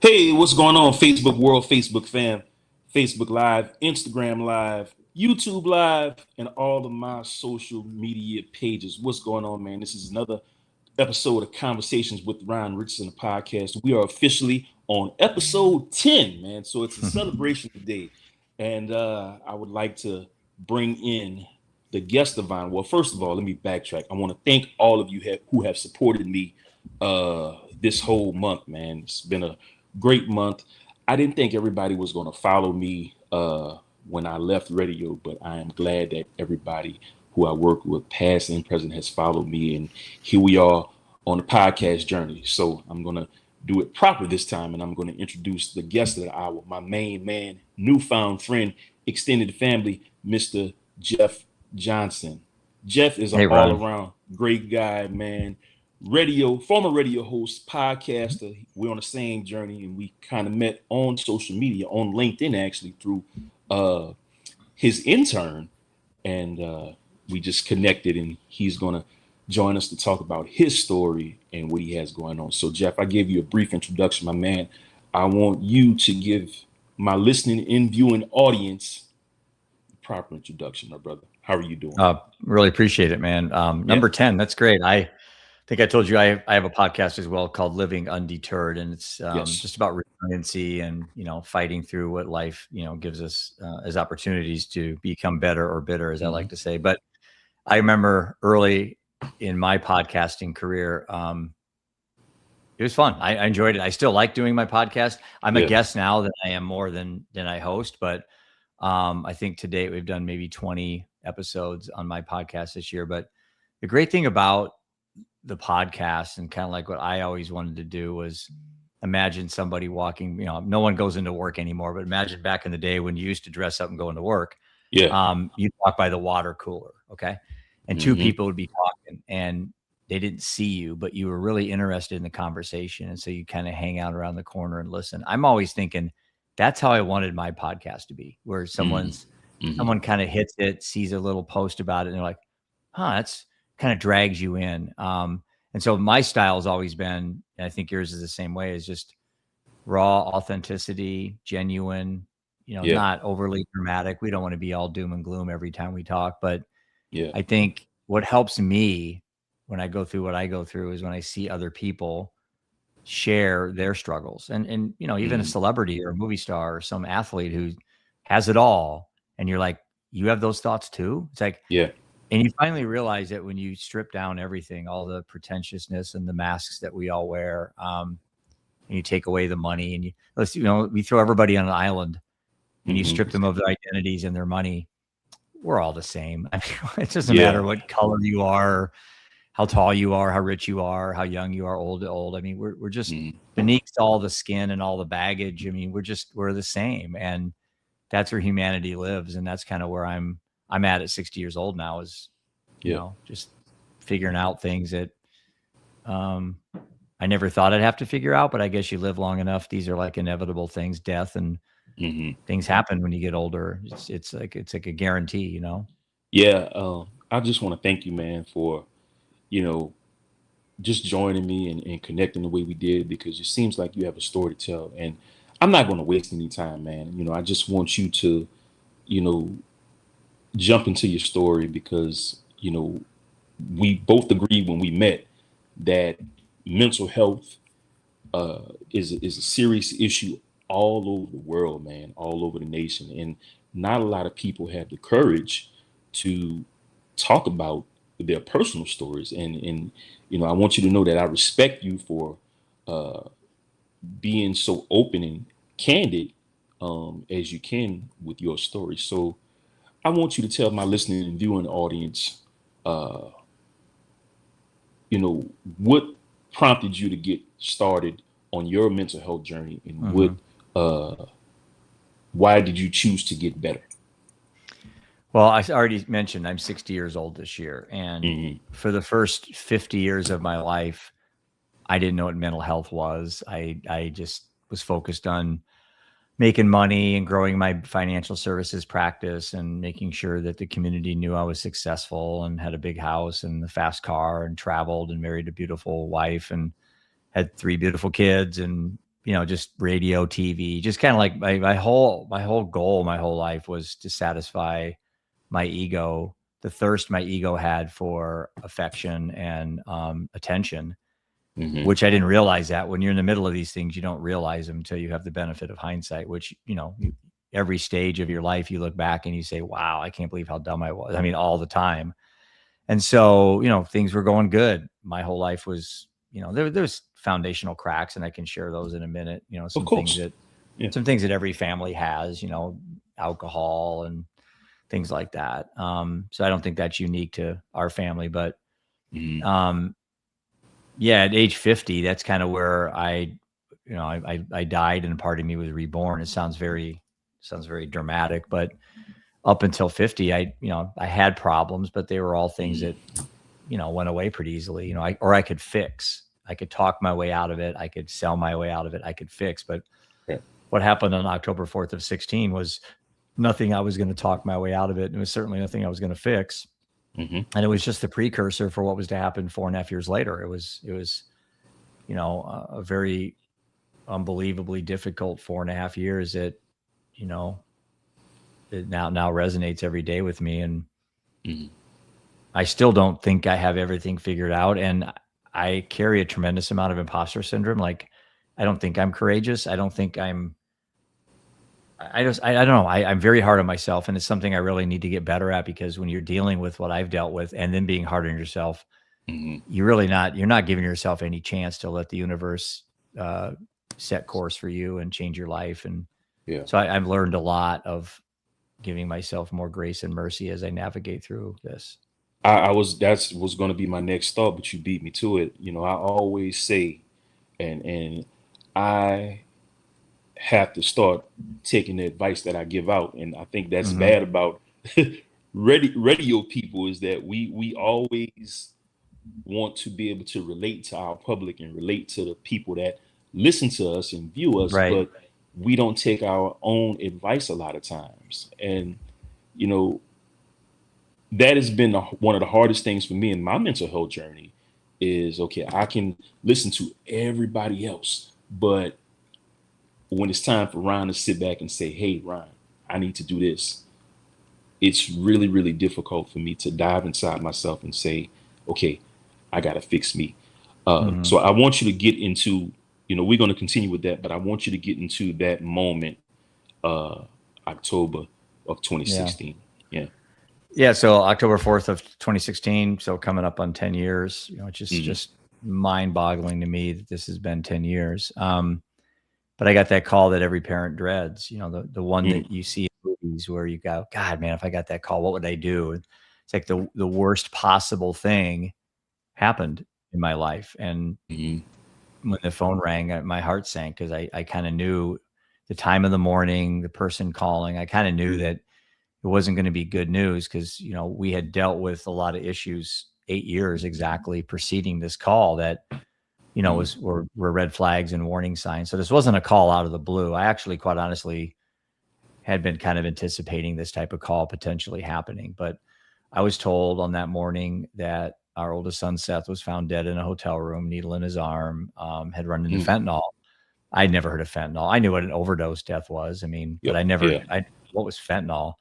Hey, what's going on, Facebook world, Facebook fam, Facebook Live, Instagram Live, YouTube Live, and all of my social media pages? What's going on, man? This is another episode of Conversations with Ron Richardson, the podcast. We are officially on episode 10, man. So it's a celebration today. And I would like to bring in the guest of honor. Well, first of all, let me backtrack. I want to thank all of you who have supported me this whole month, man. It's been a great month. I didn't think everybody was going to follow me when I left radio, but I am glad that everybody who I work with, past and present, has followed me. And here we are on the podcast journey. So I'm going to do it proper this time, and I'm going to introduce the guest of the hour, my main man, newfound friend, extended family, Mr. Jeff Johnston. Jeff is an all-around great guy, man. Former radio host, podcaster. We're on the same journey, and we kind of met on social media, on LinkedIn, actually, through his intern, and we just connected, and he's going to join us to talk about his story and what he has going on. So, Jeff, I gave you a brief introduction, my man. I want you to give my listening and viewing audience a proper introduction, my brother. How are you doing? Really appreciate it, man. Number 10, that's great. I think I told you I have a podcast as well called Living Undeterred, and it's just about resiliency and, fighting through what life, gives us as opportunities to become better or bitter, as I like to say. But I remember early in my podcasting career, it was fun. I enjoyed it. I still like doing my podcast. I'm a guest now than I am more than I host, but I think to date we've done maybe 20 episodes on my podcast this year. But the great thing about the podcast, and kind of like what I always wanted to do, was imagine somebody walking, no one goes into work anymore, but imagine back in the day when you used to dress up and go into work. You'd walk by the water cooler. Okay. And two people would be talking and they didn't see you, but you were really interested in the conversation. And so you kind of hang out around the corner and listen. I'm always thinking that's how I wanted my podcast to be, where someone kind of hits it, sees a little post about it, and they're like, that's kind of drags you in. And so my style has always been, and I think yours is the same way, is just raw authenticity, genuine, not overly dramatic. We don't want to be all doom and gloom every time we talk, but I think what helps me when I go through what I go through is when I see other people share their struggles, and even a celebrity or a movie star or some athlete who has it all, and you're like, you have those thoughts too. It's like, and you finally realize that when you strip down everything, all the pretentiousness and the masks that we all wear, and you take away the money, and we throw everybody on an island, and you strip them of their identities and their money. We're all the same. I mean, it doesn't matter what color you are, how tall you are, how rich you are, how young you are, old to old. I mean, we're just beneath all the skin and all the baggage. I mean, we're the same, and that's where humanity lives, and that's kind of where I'm at 60 years old now, is just figuring out things that I never thought I'd have to figure out, but I guess you live long enough. These are like inevitable things, death, and things happen when you get older. It's like a guarantee, I just want to thank you, man, for just joining me and connecting the way we did, because it seems like you have a story to tell, and I'm not going to waste any time, man. I just want you to jump into your story, because we both agreed when we met that mental health is a serious issue all over the world, man, all over the nation. And not a lot of people have the courage to talk about their personal stories. And I want you to know that I respect you for being so open and candid as you can with your story. So I want you to tell my listening and viewing audience, what prompted you to get started on your mental health journey, and why did you choose to get better? Well, I already mentioned I'm 60 years old this year. And for the first 50 years of my life, I didn't know what mental health was. I just was focused on making money and growing my financial services practice and making sure that the community knew I was successful and had a big house and a fast car and traveled and married a beautiful wife and had 3 beautiful kids and just radio, TV, just kind of like my whole goal, my whole life was to satisfy my ego, the thirst my ego had for affection and attention, which I didn't realize that when you're in the middle of these things, you don't realize them until you have the benefit of hindsight, which, every stage of your life, you look back and you say, wow, I can't believe how dumb I was. I mean, all the time. And so, things were going good. My whole life was, there's foundational cracks, and I can share those in a minute. Some things that every family has, alcohol and things like that. So I don't think that's unique to our family, but at age 50, that's kind of where I died and part of me was reborn. It sounds very dramatic, but up until 50, I had problems, but they were all things that, went away pretty easily, I could fix. I could talk my way out of it. I could sell my way out of it. I could fix. But what happened on October 4th of 16 was nothing I was going to talk my way out of it. It was certainly nothing I was going to fix. And it was just the precursor for what was to happen 4.5 years later. It was, a very unbelievably difficult 4.5 years that, it now resonates every day with me. And I still don't think I have everything figured out. And I carry a tremendous amount of imposter syndrome. Like, I don't think I'm courageous. I don't think I don't know. I'm very hard on myself, and it's something I really need to get better at, because when you're dealing with what I've dealt with and then being hard on yourself, you're not giving yourself any chance to let the universe set course for you and change your life. And so I've learned a lot of giving myself more grace and mercy as I navigate through this. That was going to be my next thought, but you beat me to it. I always say, and I have to start taking the advice that I give out. And I think that's bad about radio people, is that we always want to be able to relate to our public and relate to the people that listen to us and view us, but we don't take our own advice a lot of times. And, that has been one of the hardest things for me in my mental health journey is, okay, I can listen to everybody else, but when it's time for Ron to sit back and say, hey, Ron, I need to do this, it's really, really difficult for me to dive inside myself and say, okay, I got to fix me. So I want you to get into, we're going to continue with that, but I want you to get into that moment, October of 2016. Yeah. So October 4th of 2016. So coming up on 10 years, it's just mind boggling to me that this has been 10 years. But I got that call that every parent dreads, the one that you see in movies where you go, God, man, if I got that call, what would I do? It's like the worst possible thing happened in my life. And when the phone rang, my heart sank, because I kind of knew the time of the morning, the person calling, I kind of knew that it wasn't going to be good news, because, we had dealt with a lot of issues 8 years exactly preceding this call that, were red flags and warning signs. So this wasn't a call out of the blue. I actually, quite honestly, had been kind of anticipating this type of call potentially happening. But I was told on that morning that our oldest son, Seth, was found dead in a hotel room, needle in his arm, had run into fentanyl. I'd never heard of fentanyl. I knew what an overdose death was. I mean, but I never, what was fentanyl?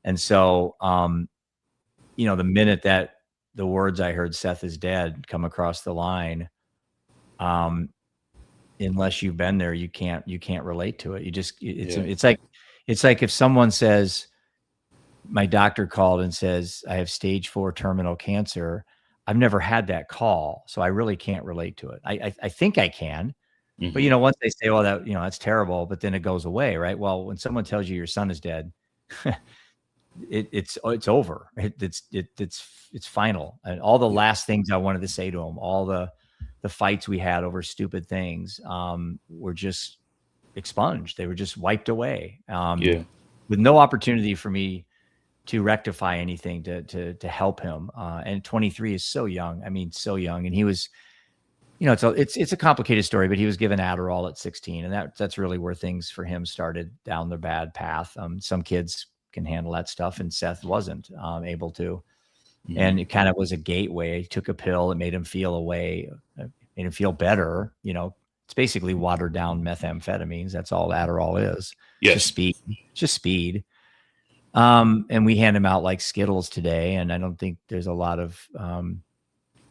And so, the minute that the words I heard, Seth is dead, come across the line, unless you've been there, you can't relate to it. It's like if someone says, my doctor called and says, I have stage 4 terminal cancer. I've never had that call, so I really can't relate to it. I think I can, but once they say, well, that, that's terrible, but then it goes away, right? Well, when someone tells you your son is dead, it's over. It's final. And all the last things I wanted to say to him, all the fights we had over stupid things, were just expunged. They were just wiped away. With no opportunity for me to rectify anything to help him. And 23 is so young. I mean, so young. And he was, it's a complicated story, but he was given Adderall at 16, and that's really where things for him started down the bad path. Some kids can handle that stuff, and Seth wasn't able to. And it kind of was a gateway. He took a pill. It made him feel made him feel better, It's basically watered down methamphetamines. That's all Adderall is. Yes. Just speed. And we hand them out like Skittles today. And I don't think there's a lot of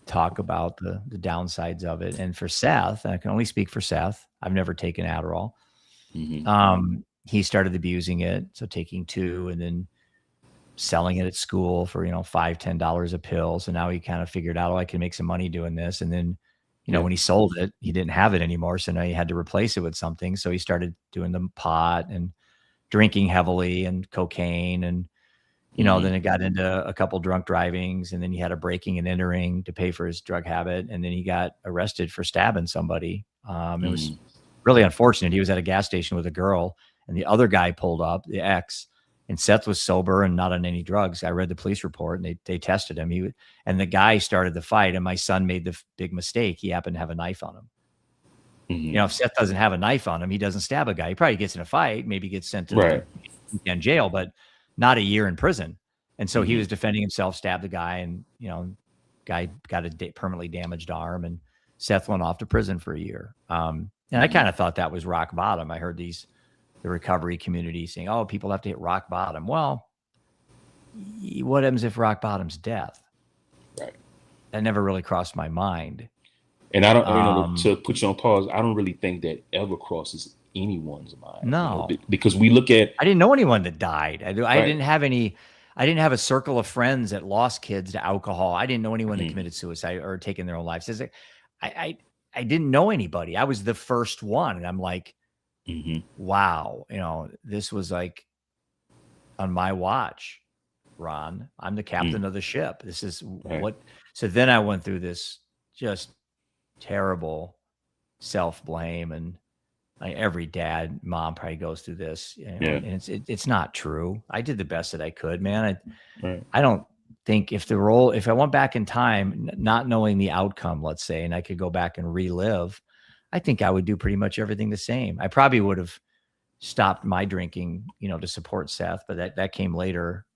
talk about the downsides of it. And for Seth, I can only speak for Seth. I've never taken Adderall. He started abusing it. So taking 2 and then selling it at school for, $5, $10 a pill. So now he kind of figured out, I can make some money doing this. And then, when he sold it, he didn't have it anymore. So now he had to replace it with something. So he started doing the pot and drinking heavily and cocaine. And, then it got into a couple drunk drivings, and then he had a breaking and entering to pay for his drug habit. And then he got arrested for stabbing somebody. It was really unfortunate. He was at a gas station with a girl, and the other guy pulled up, the ex, and Seth was sober and not on any drugs. I read the police report, and they tested him. And the guy started the fight, and my son made the big mistake. He happened to have a knife on him. If Seth doesn't have a knife on him, he doesn't stab a guy. He probably gets in a fight, maybe gets sent to jail, but not a year in prison. And so he was defending himself, stabbed the guy, and guy got a permanently damaged arm, and Seth went off to prison for a year. And I kind of thought that was rock bottom. I heard the recovery community saying, "Oh, people have to hit rock bottom." Well, what happens if rock bottom's death? Right. That never really crossed my mind. And I don't, to put you on pause, I don't really think that ever crosses anyone's mind. No, because we look at. I didn't know anyone that died. I didn't have any. I didn't have a circle of friends that lost kids to alcohol. I didn't know anyone that committed suicide or taken their own lives. I didn't know anybody. I was the first one, and I'm like, wow, this was like on my watch, Ron. I'm the captain of the ship. This is what. So then I went through this just terrible self-blame, and every dad, mom probably goes through this. And it's not true. I did the best that I could, man. I don't think if I went back in time, not knowing the outcome, let's say, and I could go back and relive, I think I would do pretty much everything the same. I probably would have stopped my drinking, to support Seth, but that came later,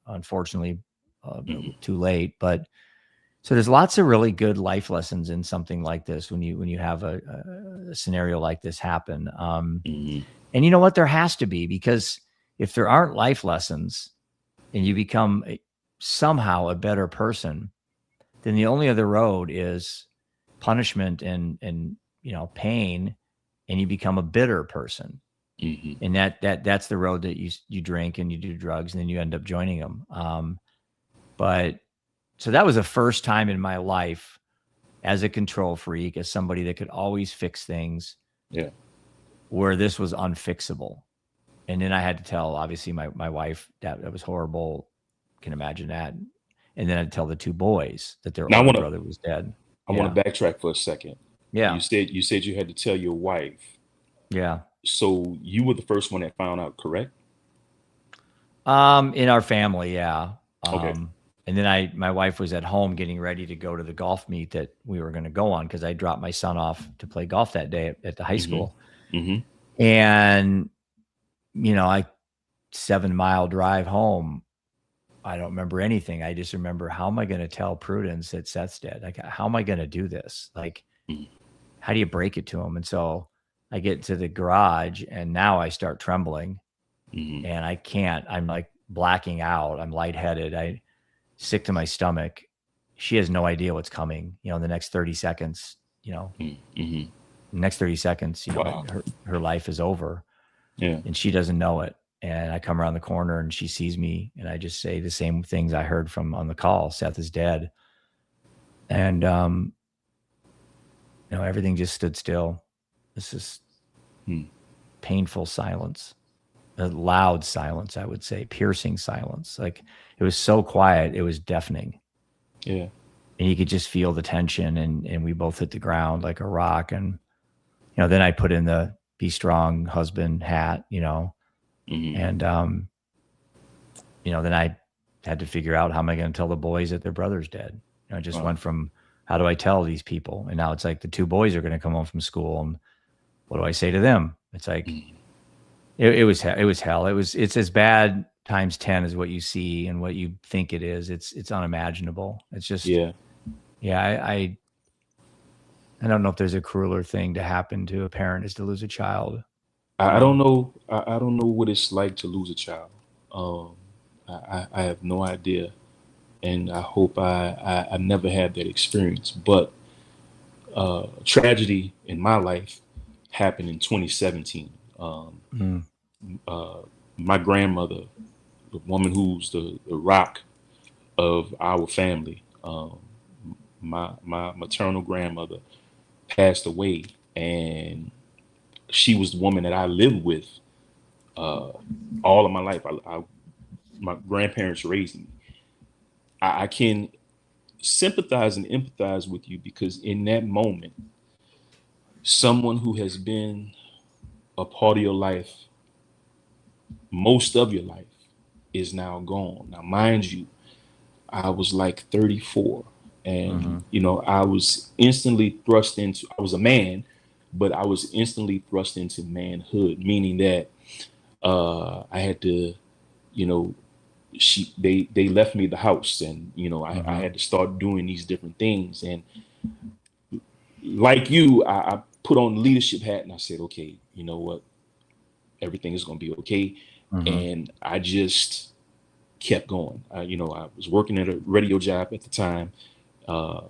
unfortunately, too late. But so there's lots of really good life lessons in something like this when you have a scenario like this happen. And you know what? There has to be, because if there aren't life lessons and you become somehow a better person, then the only other road is punishment and pain, and you become a bitter person. And that's the road that you drink and you do drugs, and then you end up joining them. So that was the first time in my life as a control freak, as somebody that could always fix things, where this was unfixable. And then I had to tell, obviously, my wife that was horrible. Can imagine that. And then I'd tell the 2 boys that their older brother was dead. I want to backtrack for a second. Yeah. You said you had to tell your wife. Yeah. So you were the first one that found out, correct? In our family, yeah. Okay. And then my wife was at home getting ready to go to the golf meet that we were going to go on, because I dropped my son off to play golf that day at the high school. And, 7-mile drive home, I don't remember anything. I just remember, how am I going to tell Prudence that Seth's dead? Like, how am I going to do this? Like, how do you break it to him? And so I get to the garage, and now I start trembling, and I can't. I'm like blacking out. I'm lightheaded. Sick to my stomach. She has no idea what's coming. The next 30 seconds, Wow. her life is over. Yeah. And she doesn't know it. And I come around the corner, and she sees me, and I just say the same things I heard from on the call. Seth is dead. And, everything just stood still. This is painful silence, a loud silence, I would say, piercing silence. Like, it was so quiet, it was deafening. Yeah. And you could just feel the tension, and we both hit the ground like a rock. And, then I put in the be strong husband hat, and, then I had to figure out, how am I going to tell the boys that their brother's dead? I just went from, how do I tell these people? And now it's like the 2 boys are going to come home from school, and what do I say to them? It's like, it was hell. It's as bad times 10 as what you see and what you think it is. It's unimaginable. It's just, I I don't know if there's a crueler thing to happen to a parent is to lose a child. I don't know. I don't know what it's like to lose a child. Um, I have no idea, and I hope I never had that experience. But tragedy in my life happened in 2017. Mm. Uh, my grandmother, the woman who's the rock of our family, my maternal grandmother passed away, and she was the woman that I lived with uh, all of my life. My grandparents raised me. I can sympathize and empathize with you because in that moment, someone who has been a part of your life, most of your life, is now gone. Now, mind you, I was like 34, and Mm-hmm. I was instantly thrust into. I was a man, but I was instantly thrust into manhood, meaning that I had to, you know, they left me the house, and I Mm-hmm. had to start doing these different things, and like you, I put on the leadership hat, and I said, okay, you know what, everything is going to be okay, Mm-hmm. and I just kept going. I was working at a radio job at the time, uh,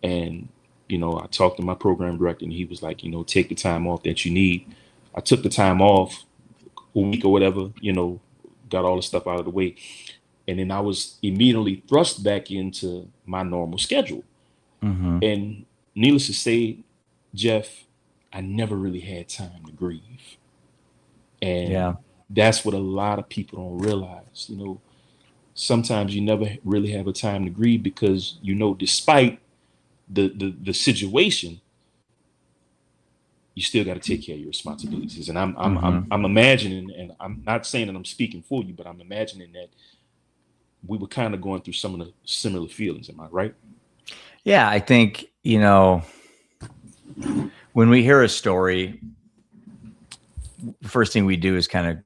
and I talked to my program director, and he was like, take the time off that you need. I took the time off, a week or whatever, got all the stuff out of the way, and then I was immediately thrust back into my normal schedule. Mm-hmm. And needless to say, Jeff, I never really had time to grieve. Yeah. And that's what a lot of people don't realize. Sometimes you never really have a time to grieve because, despite the situation, you still got to take care of your responsibilities. And Mm-hmm. I'm imagining, and I'm not saying that I'm speaking for you, but I'm imagining that we were kind of going through some of the similar feelings. Am I right? Yeah, I think, when we hear a story, the first thing we do is kind of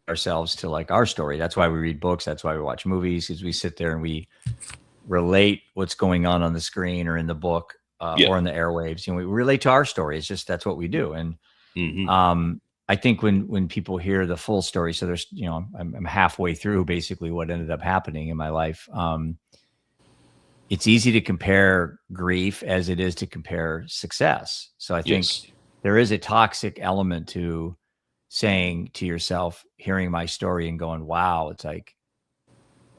ourselves to like our story. That's why we read books. That's why we watch movies, because we sit there and we relate what's going on the screen or in the book Yeah. or in the airwaves. We relate to our story. It's just that's what we do. And Mm-hmm. I think when people hear the full story, so there's I'm halfway through basically what ended up happening in my life. It's easy to compare grief as it is to compare success. So I think Yes. there is a toxic element to saying to yourself, hearing my story and going, wow, it's like,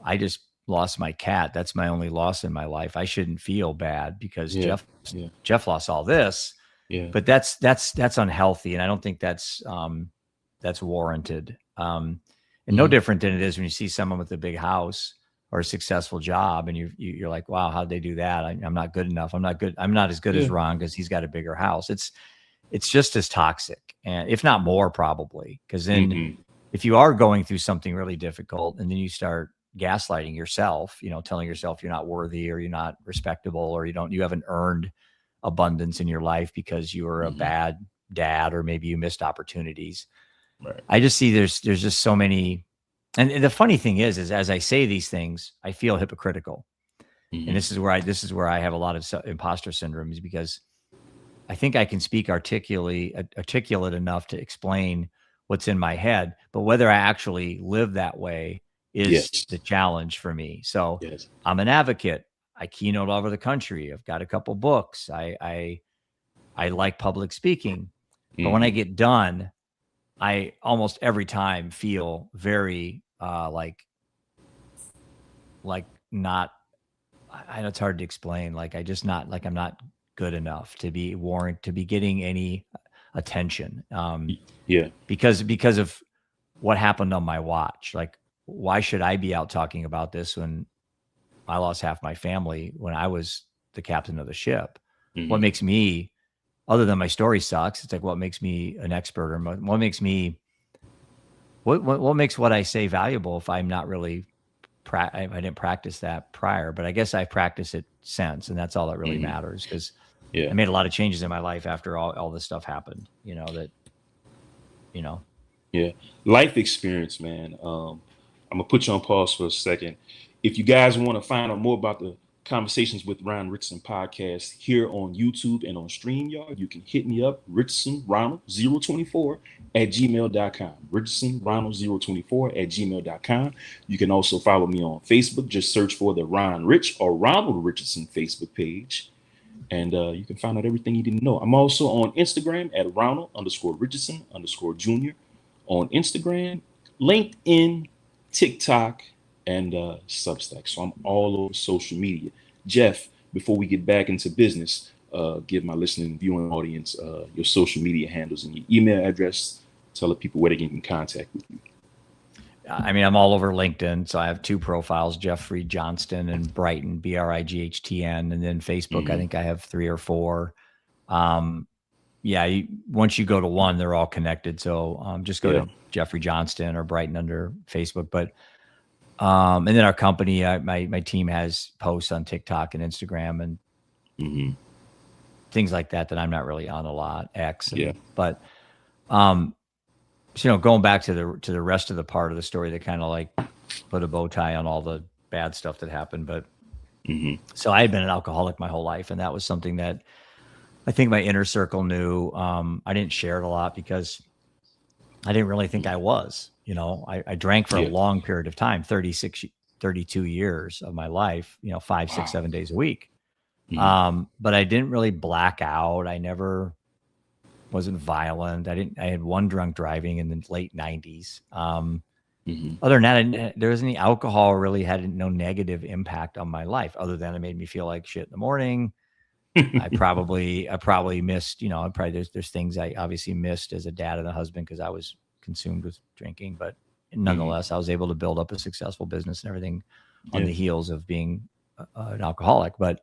I just lost my cat. That's my only loss in my life. I shouldn't feel bad because Yeah. Yeah. Jeff lost all this, Yeah. but that's unhealthy. And I don't think that's warranted. And no Mm-hmm. different than it is when you see someone with a big house or a successful job and you're like, wow, how'd they do that? I'm not good enough. I'm not good. I'm not as good as Yeah. Ron because he's got a bigger house. It's just as toxic, and if not more probably, because then Mm-hmm. if you are going through something really difficult and then you start gaslighting yourself, telling yourself you're not worthy or you're not respectable or you haven't earned abundance in your life because you were a Mm-hmm. bad dad or maybe you missed opportunities. Right. I just see there's just so many. And the funny thing is as I say these things, I feel hypocritical. And Mm-hmm. this is where I have a lot of imposter syndromes because I think I can speak articulate enough to explain what's in my head, but whether I actually live that way is Yes. the challenge for me. So Yes. I'm an advocate. I keynote all over the country. I've got a couple books. I like public speaking, but when I Mm-hmm. get done, I almost every time feel very like not. I know it's hard to explain. Like I just not like I'm not good enough to be getting any attention. Yeah. Because of what happened on my watch. Like, why should I be out talking about this when I lost half my family when I was the captain of the ship? What Mm-hmm. makes me, other than my story sucks, it's like what makes me an expert or what makes me what makes what I say valuable if I'm not really I didn't practice that prior, but I guess I've practiced it since, and that's all that really Mm-hmm. matters because Yeah. I made a lot of changes in my life after all this stuff happened. That you know. Yeah. Life experience, man. I'm gonna put you on pause for a second. If you guys want to find out more about the Conversations with Ron Richardson podcast here on YouTube and on StreamYard. You can hit me up, Richardson Ronald 024 at gmail.com. Richardson Ronald 024 at gmail.com. You can also follow me on Facebook. Just search for the Ron Rich or Ronald Richardson Facebook page. And you can find out everything you didn't know. I'm also on Instagram at Ronald_Richardson_Jr. on Instagram, LinkedIn, TikTok, and Substack. So I'm all over social media. Jeff, before we get back into business, give my listening and viewing audience your social media handles and your email address. Tell the people where they get in contact with you. I mean, I'm all over LinkedIn. So I have 2 profiles, Jeffrey Johnston and Brightn, Brightn. And then Facebook, I think I have 3 or 4. Once you go to one, they're all connected. So just go to Jeffrey Johnston or Brightn under Facebook. But and then our company, my team has posts on TikTok and Instagram and things like that I'm not really on a lot, X. But so, going back to the rest of the part of the story that kind of like put a bow tie on all the bad stuff that happened. But so I had been an alcoholic my whole life, and that was something that I think my inner circle knew. I didn't share it a lot because I didn't really think I was. I drank for a long period of time, 32 years of my life, 5, 6, 7 days a week. But I didn't really black out. I never wasn't violent. I had one drunk driving in the late 90s. Other than that, there wasn't any alcohol really had no negative impact on my life other than it made me feel like shit in the morning. I probably missed, there's things I obviously missed as a dad and a husband because I was consumed with drinking, but nonetheless, I was able to build up a successful business and everything on the heels of being an alcoholic. But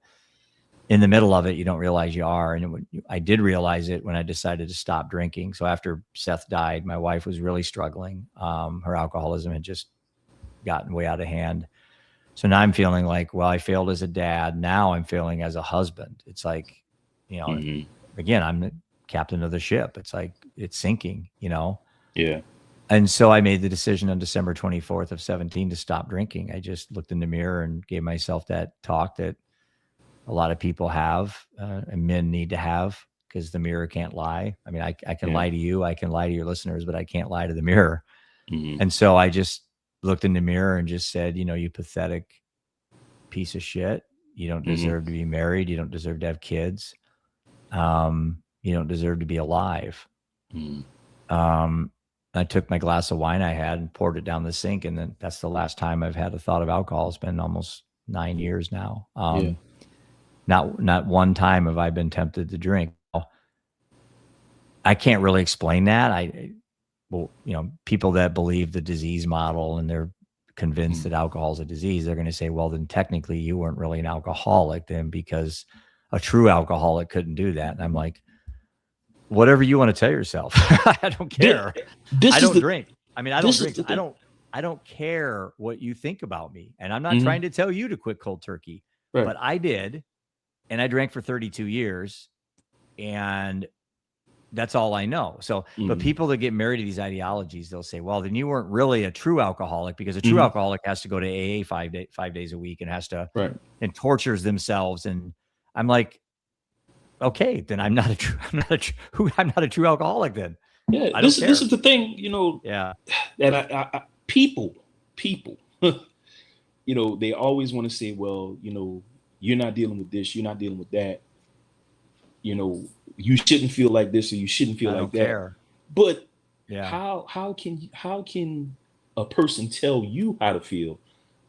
in the middle of it, you don't realize you are. And I did realize it when I decided to stop drinking. So after Seth died, my wife was really struggling. Her alcoholism had just gotten way out of hand. So now I'm feeling like, well, I failed as a dad. Now I'm feeling as a husband. It's like, again, I'm the captain of the ship. It's like, it's sinking, Yeah. And so I made the decision on December 24th of 17 to stop drinking. I just looked in the mirror and gave myself that talk that a lot of people have and men need to have because the mirror can't lie. I mean, I can lie to you. I can lie to your listeners, but I can't lie to the mirror. And so I just looked in the mirror and just said, you pathetic piece of shit. You don't deserve to be married. You don't deserve to have kids. You don't deserve to be alive. I took my glass of wine I had and poured it down the sink. And then that's the last time I've had a thought of alcohol. It's been almost 9 years now. Not one time have I been tempted to drink. I can't really explain that. People that believe the disease model and they're convinced that alcohol is a disease, they're going to say, well, then technically you weren't really an alcoholic then because a true alcoholic couldn't do that. And I'm like, whatever you want to tell yourself. I don't care. I don't drink. I mean, I don't drink. I don't care what you think about me. And I'm not trying to tell you to quit cold turkey, but I did. And I drank for 32 years and that's all I know. So, but people that get married to these ideologies, they'll say, well, then you weren't really a true alcoholic because a true alcoholic has to go to AA 5 days a week and has to, and tortures themselves. And I'm like, okay, then I'm not a true alcoholic then. Yeah. This is the thing, that people, they always want to say, well, you're not dealing with this, you're not dealing with that. You shouldn't feel like this or you shouldn't feel like that. Care. But how can a person tell you how to feel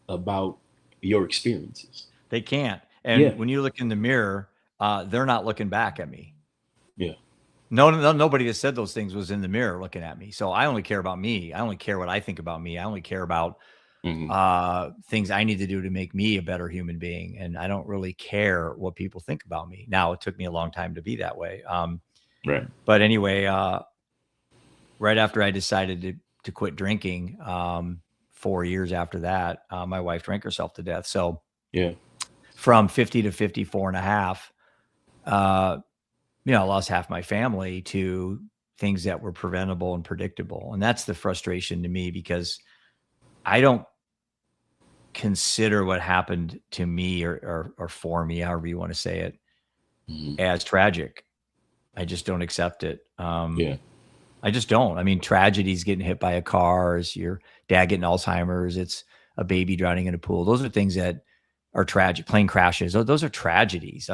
about your experiences? They can't. And when you look in the mirror, they're not looking back at me. Yeah. No, nobody that said those things was in the mirror looking at me. So I only care about me. I only care what I think about me. I only care about things I need to do to make me a better human being. And I don't really care what people think about me. Now, it took me a long time to be that way. But anyway, right after I decided to quit drinking, 4 years after that, my wife drank herself to death. So from 50 to 54 and a half, I lost half my family to things that were preventable and predictable. And that's the frustration to me because I don't consider what happened to me or for me, however you want to say it, as tragic. I just don't accept it. I just don't. I mean, tragedies, getting hit by a car, is your dad getting Alzheimer's, it's a baby drowning in a pool. Those are things that are tragic. Plane crashes. Those are tragedies.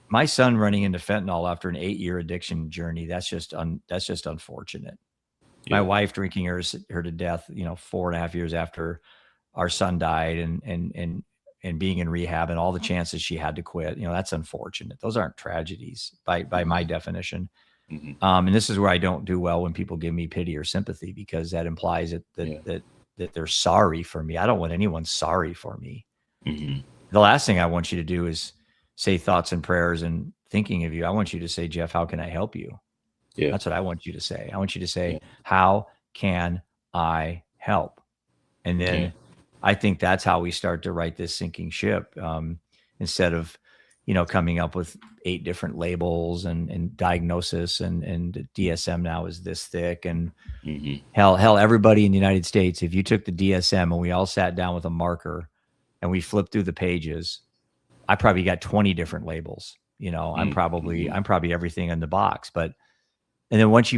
My son running into fentanyl after an 8-year addiction journey, that's just unfortunate. My wife drinking her to death, 4.5 years after our son died, and being in rehab and all the chances she had to quit. That's unfortunate. Those aren't tragedies by my definition. And this is where I don't do well when people give me pity or sympathy, because that implies that they're sorry for me. I don't want anyone sorry for me. The last thing I want you to do is say thoughts and prayers and thinking of you. I want you to say, Jeff, how can I help you? That's what I want you to say. I want you to say, how can I help? And then I think that's how we start to right this sinking ship, instead of, coming up with 8 different labels and diagnosis and DSM now is this thick. And hell, everybody in the United States, if you took the DSM and we all sat down with a marker and we flipped through the pages, I probably got 20 different labels. I'm probably everything in the box. And then once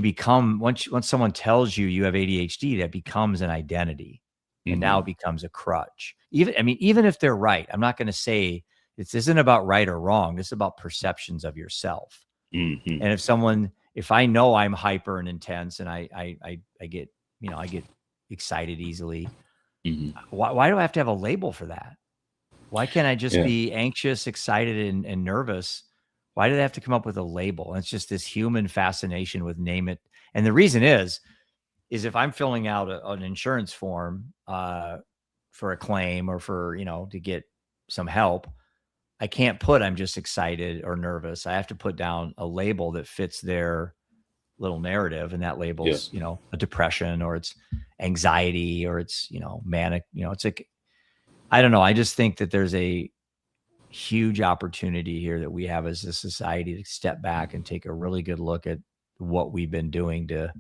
someone tells you have ADHD, that becomes an identity. And now it becomes a crutch. Even if they're right, I'm not going to say this isn't about right or wrong. This is about perceptions of yourself. And if I know I'm hyper and intense and I get excited easily, why do I have to have a label for that? Why can't I just be anxious, excited, and nervous? Why do they have to come up with a label? And it's just this human fascination with name it. And the reason is if I'm filling out an insurance form for a claim or for, to get some help, I can't put I'm just excited or nervous. I have to put down a label that fits their little narrative. And that label's, a depression, or it's anxiety, or it's, manic. It's like, I don't know. I just think that there's a huge opportunity here that we have as a society to step back and take a really good look at what we've been doing to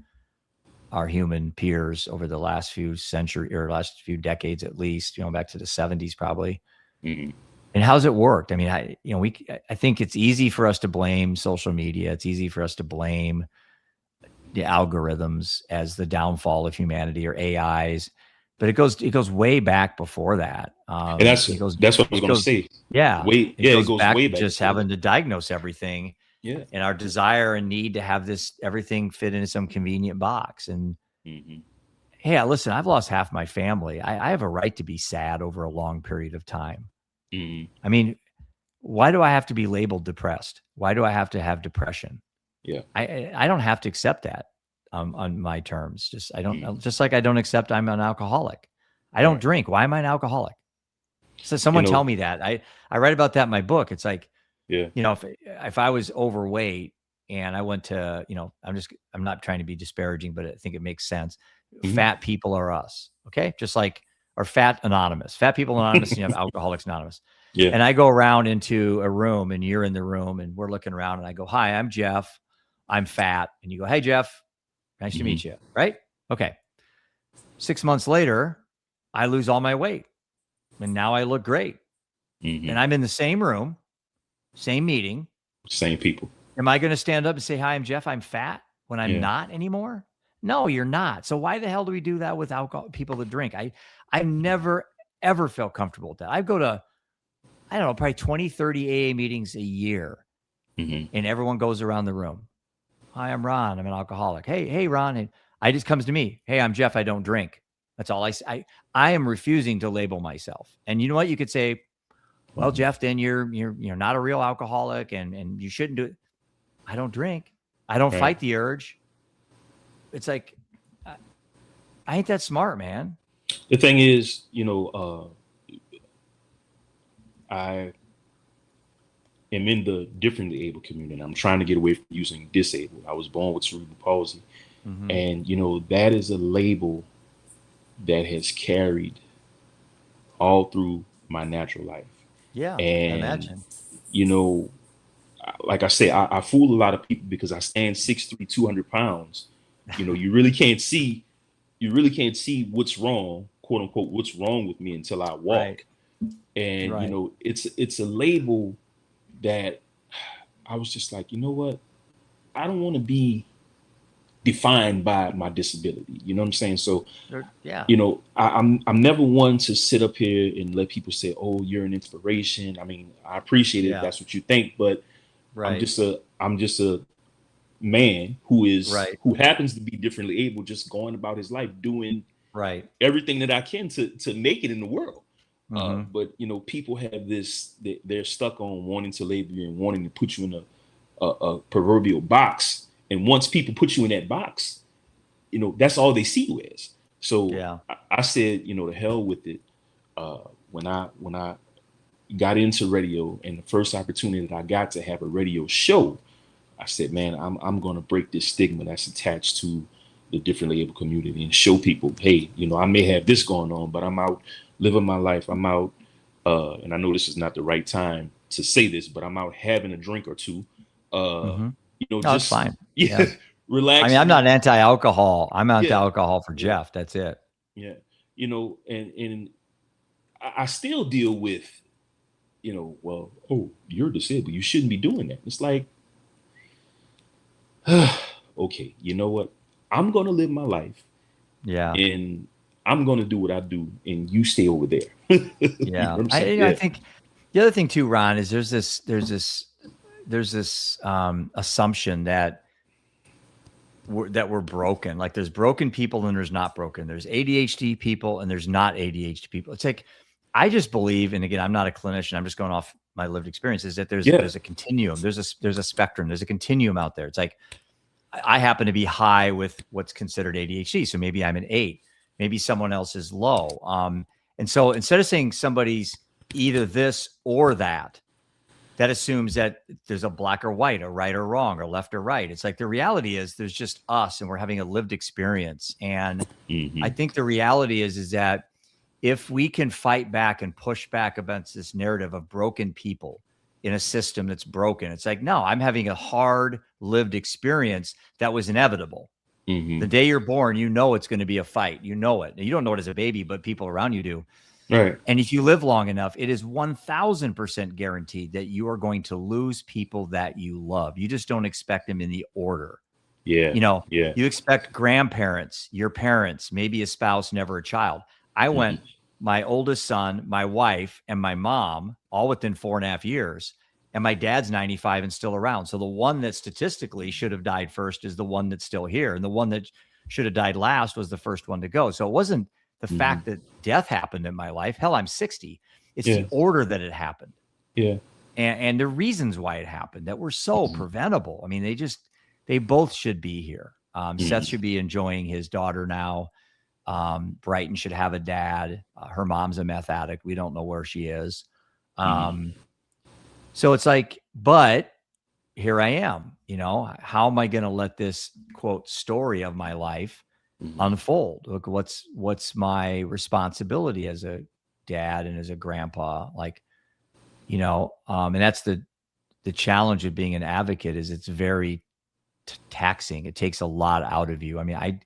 our human peers over the last few centuries, or last few decades, at least, back to the 70s, probably. And how's it worked? I think it's easy for us to blame social media. It's easy for us to blame the algorithms as the downfall of humanity, or AIs, but it goes way back before that. And that's what I was going to say. Yeah. It goes back way to back. Just having to diagnose everything. Yeah. And our desire and need to have everything fit into some convenient box. And hey, listen, I've lost half my family. I have a right to be sad over a long period of time. Why do I have to be labeled depressed? Why do I have to have depression? I don't have to accept that on my terms. Just like I don't accept I'm an alcoholic. I don't drink. Why am I an alcoholic? So someone tell me that. I write about that in my book. It's like, if I was overweight and I went to, I'm not trying to be disparaging, but I think it makes sense. Fat people are us. Okay. Just like, or Fat Anonymous, Fat People Anonymous, and you have Alcoholics Anonymous. And I go around into a room and you're in the room and we're looking around and I go, hi, I'm Jeff. I'm fat. And you go, hey, Jeff, nice to meet you. Right. Okay. 6 months later, I lose all my weight and now I look great. And I'm in the same room, same meeting, same people. Am I going to stand up and say, hi, I'm Jeff, I'm fat when I'm not anymore? No, you're not. So why the hell do we do that with alcohol, people that drink? I never, ever felt comfortable with that. I go to, I don't know, probably 20, 30 AA meetings a year. And everyone goes around the room. Hi, I'm Ron. I'm an alcoholic. Hey, Ron. And I just comes to me. Hey, I'm Jeff. I don't drink. That's all I say. I am refusing to label myself. And you know what? You could say, well, Jeff, then you're not a real alcoholic and you shouldn't do it. I don't drink. I don't fight the urge. It's like, I ain't that smart, man. The thing is, I am in the differently able community. I'm trying to get away from using disabled. I was born with cerebral palsy. And, that is a label that has carried all through my natural life. Yeah, and, imagine. Like I say, I fool a lot of people because I stand 6'3", 200 pounds. You really can't see what's wrong, quote unquote what's wrong with me until I walk. Right. And Right. you know, it's a label that I was just like, you know what? I don't want to be defined by my disability. You know what I'm saying? So, Yeah. you know, I'm never one to sit up here and let people say, "Oh, you're an inspiration." I mean, I appreciate it if Yeah. that's what you think, but Right. I'm just a man Right. who happens to be differently able, just going about his life doing Right. everything that I can to make it in the world. Mm-hmm. But you know, people have this, they're stuck on wanting to label you and wanting to put you in a proverbial box. And once people put you in that box, you know, that's all they see you as. So Yeah. I said, you know, to hell with it. When I got into radio, and the first opportunity that I got to have a radio show, I said, man, I'm gonna break this stigma that's attached to the differently able community and show people, hey, you know, I may have this going on, but I'm out living my life. I'm out, and I know this is not the right time to say this, but I'm out having a drink or two. Mm-hmm. You know, No, it's just fine. yeah, Yeah. I mean, I'm relaxing. not anti-alcohol. I'm Yeah, anti-alcohol for yeah, Jeff. That's it. yeah. You know, and I still deal with, you know, well, oh, you're disabled. You shouldn't be doing that. It's like, okay, you know what? I'm gonna live my life, Yeah. and I'm gonna do what I do, and you stay over there. You know Yeah. what I'm saying? I Yeah, think the other thing too, Ron, is there's this assumption that we're broken. Like there's broken people and there's not broken. There's ADHD people and there's not ADHD people. It's like, I just believe, and again, I'm not a clinician, I'm just going off my lived experiences, that yeah, there's a continuum, there's a spectrum, there's a continuum out there. It's like, I happen to be high with what's considered ADHD. So maybe I'm an 8, maybe someone else is low. And so instead of saying somebody's either this or that, that assumes that there's a black or white, or right or wrong, or left or right. It's like the reality is there's just us and we're having a lived experience. And I think the reality is that if we can fight back and push back against this narrative of broken people in a system that's broken, it's like, no, I'm having a hard lived experience that was inevitable. The day you're born, you know it's going to be a fight. You know it. You don't know it as a baby, but people around you do. right. And if you live long enough, it is 1000% guaranteed that you are going to lose people that you love. You just don't expect them in the order. Yeah, You know, yeah, you expect grandparents, your parents, maybe a spouse, never a child. I went my oldest son, my wife, and my mom all within 4.5 years. And my dad's 95 and still around. So the one that statistically should have died first is the one that's still here. And the one that should have died last was the first one to go. So it wasn't the fact that death happened in my life. Hell, I'm 60. It's the order that it happened. Yeah. And the reasons why it happened that were so preventable. I mean, they both should be here. Seth should be enjoying his daughter now. Brightn should have a dad. Her mom's a meth addict. We don't know where she is. So it's like, but here I am, you know, how am I going to let this quote story of my life unfold? Look, what's my responsibility as a dad and as a grandpa? Like, you know, and that's the challenge of being an advocate is it's very taxing. It takes a lot out of you. I mean,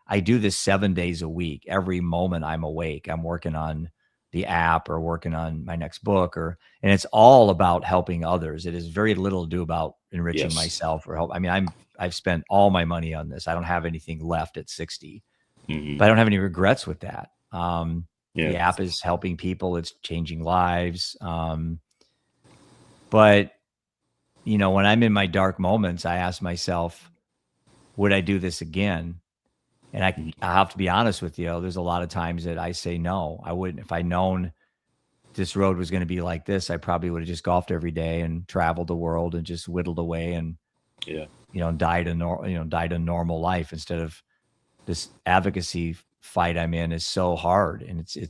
I do this 7 days a week. Every moment I'm awake, I'm working on the app or working on my next book, and it's all about helping others. It is very little to do about enriching myself or help. I mean, I've spent all my money on this. I don't have anything left at 60, but I don't have any regrets with that. The app is helping people. It's changing lives. But you know, when I'm in my dark moments, I ask myself, would I do this again? And I have to be honest with you. There's a lot of times that I say no. I wouldn't. If I'd known this road was going to be like this, I probably would have just golfed every day and traveled the world and just whittled away and died a normal life instead of this advocacy fight I'm in is so hard, and it's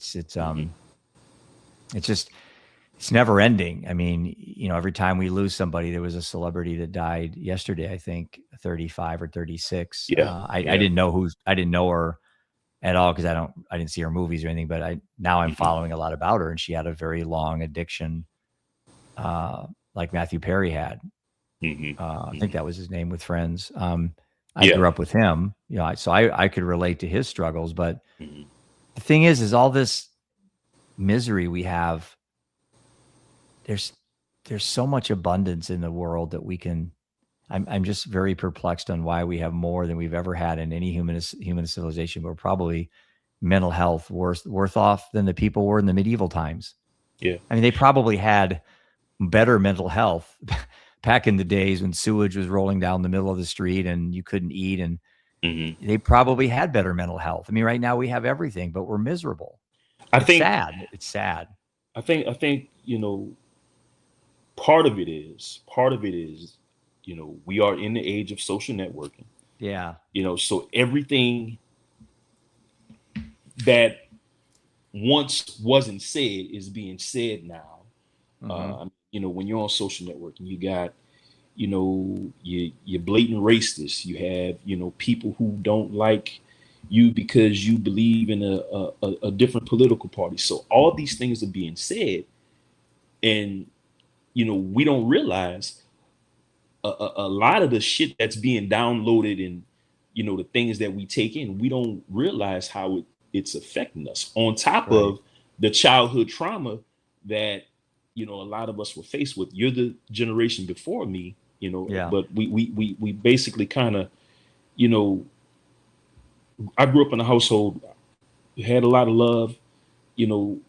never ending. I mean, you know, every time we lose somebody, there was a celebrity that died yesterday, I think 35 or 36. I didn't know her at all because I didn't see her movies or anything, but I'm following a lot about her, and she had a very long addiction, like Matthew Perry had. I think that was his name with Friends. I grew up with him, you know, so I could relate to his struggles, but The thing is all this misery we have, there's so much abundance in the world that we can, I'm just very perplexed on why we have more than we've ever had in any human civilization. We're probably mental health worse off than the people were in the medieval times. Yeah. I mean, they probably had better mental health back in the days when sewage was rolling down the middle of the street and you couldn't eat, and they probably had better mental health. I mean, right now we have everything, but we're miserable. It's sad. It's sad. I think, you know, part of it is, you know, we are in the age of social networking. Yeah. You know, so everything that once wasn't said is being said now. You know, when you're on social networking, you got, you know, you're blatant racist. You have, you know, people who don't like you because you believe in a different political party. So all these things are being said, and you know, we don't realize a lot of the shit that's being downloaded and, you know, the things that we take in, we don't realize how it's affecting us, on top of the childhood trauma that, you know, a lot of us were faced with. You're the generation before me, you know, but we basically kind of, you know, I grew up in a household, had a lot of love, you know,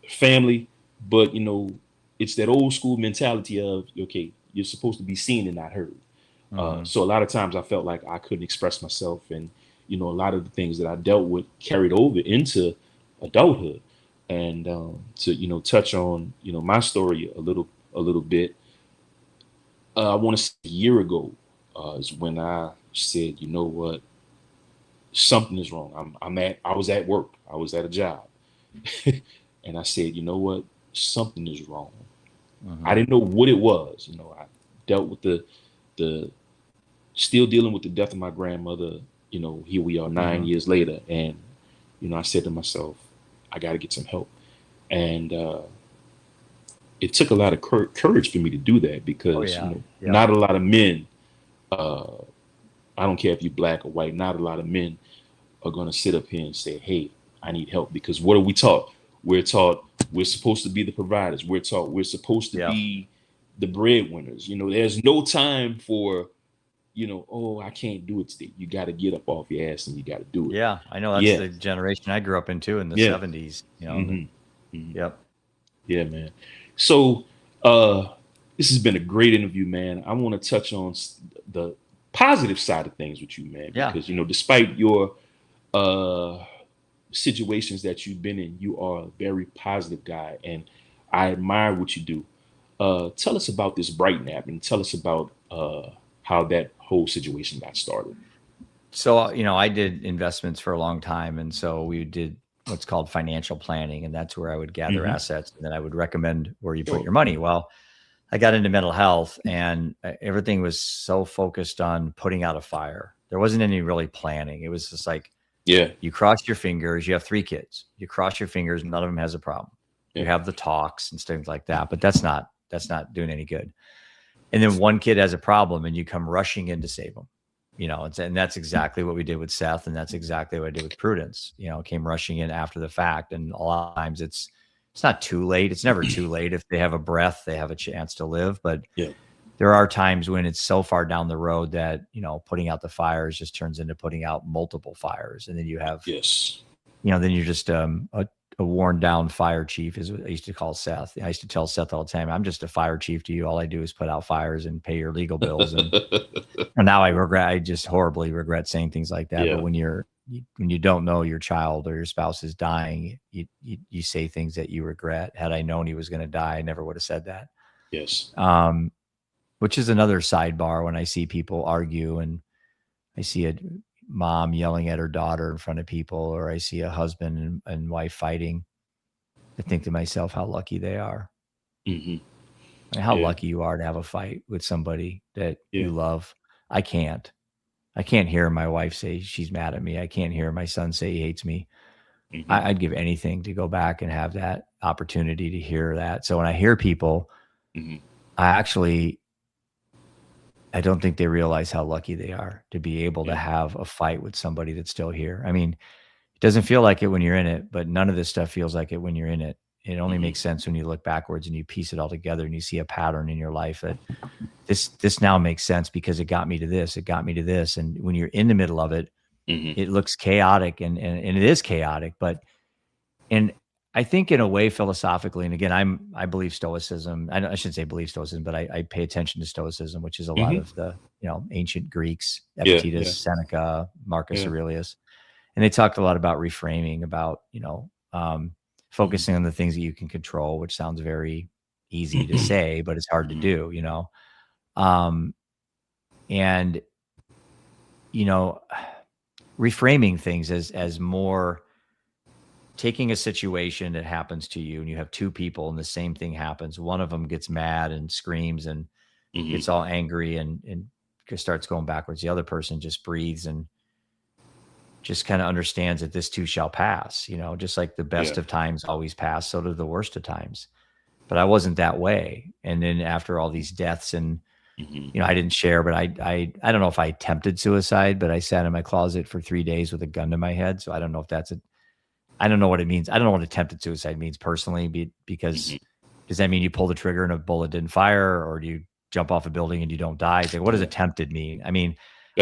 family, but, you know, it's that old school mentality of, okay, you're supposed to be seen and not heard. So a lot of times I felt like I couldn't express myself, and, you know, a lot of the things that I dealt with carried over into adulthood. And to, you know, touch on, you know, my story a little bit, I want to say a year ago is when I said, you know what, something is wrong. I was at work. I was at a job. And I said, you know what, something is wrong. I didn't know what it was. You know, I dealt with the still dealing with the death of my grandmother. You know, here we are 9 years later. And, you know, I said to myself, I got to get some help. And it took a lot of courage for me to do that, because you know, not a lot of men, I don't care if you're black or white, not a lot of men are going to sit up here and say, hey, I need help. Because what are we taught? We're taught we're supposed to be the providers. We're taught we're supposed to be the breadwinners. You know, there's no time for, you know, oh, I can't do it today. You got to get up off your ass and you got to do it. Yeah, I know that's the generation I grew up in too, in the 70s. You know. Yeah, man. So this has been a great interview, man. I want to touch on the positive side of things with you, man. Because, you know, despite your situations that you've been in, you are a very positive guy, and I admire what you do. Tell us about this Brightn App, and tell us about how that whole situation got started. So, you know, I did investments for a long time, and so we did what's called financial planning, and that's where I would gather assets, and then I would recommend where you put your money. Well, I got into mental health, and everything was so focused on putting out a fire. There wasn't any really planning. It was just like, you cross your fingers. You have 3 kids. You cross your fingers. None of them has a problem. You have the talks and things like that, but that's not doing any good. And then one kid has a problem, and you come rushing in to save them. You know, and that's exactly what we did with Seth, and that's exactly what I did with Prudence. You know, came rushing in after the fact, and a lot of times it's not too late. It's never too late. If they have a breath, they have a chance to live. But there are times when it's so far down the road that, you know, putting out the fires just turns into putting out multiple fires. And then you have, you know, then you're just a worn down fire chief, is what I used to call Seth. I used to tell Seth all the time, I'm just a fire chief to you. All I do is put out fires and pay your legal bills. And now I just horribly regret saying things like that. But when you don't know your child or your spouse is dying, you say things that you regret. Had I known he was going to die, I never would have said that. Which is another sidebar when I see people argue, and I see a mom yelling at her daughter in front of people, or I see a husband and wife fighting. I think to myself how lucky they are. And how lucky you are to have a fight with somebody that you love. I can't hear my wife say she's mad at me. I can't hear my son say he hates me. I'd give anything to go back and have that opportunity to hear that. So when I hear people, I don't think they realize how lucky they are to be able to have a fight with somebody that's still here. I mean, Doesn't feel like it when you're in it, but none of this stuff feels like it when you're in it. It only makes sense when you look backwards and you piece it all together and you see a pattern in your life that this now makes sense because it got me to this, it got me to this. And when you're in the middle of it, it looks chaotic and it is chaotic, and I think in a way philosophically, and again, I believe Stoicism. I shouldn't say believe Stoicism, but I pay attention to Stoicism, which is a lot of the, ancient Greeks, Epictetus, Seneca, Marcus Aurelius. And they talked a lot about reframing, about, focusing on the things that you can control, which sounds very easy to say, but it's hard to do, and, reframing things as more taking a situation that happens to you and you have two people and the same thing happens. One of them gets mad and screams and gets all angry and starts going backwards. The other person just breathes and just kind of understands that this too shall pass, just like the best of times always pass, so do the worst of times. But I wasn't that way. And then after all these deaths and, I didn't share, but I don't know if I attempted suicide, but I sat in my closet for 3 days with a gun to my head. So I don't know if I don't know what it means. I don't know what attempted suicide means personally, because does that mean you pull the trigger and a bullet didn't fire, or do you jump off a building and you don't die? It's like, what does attempted mean? I mean,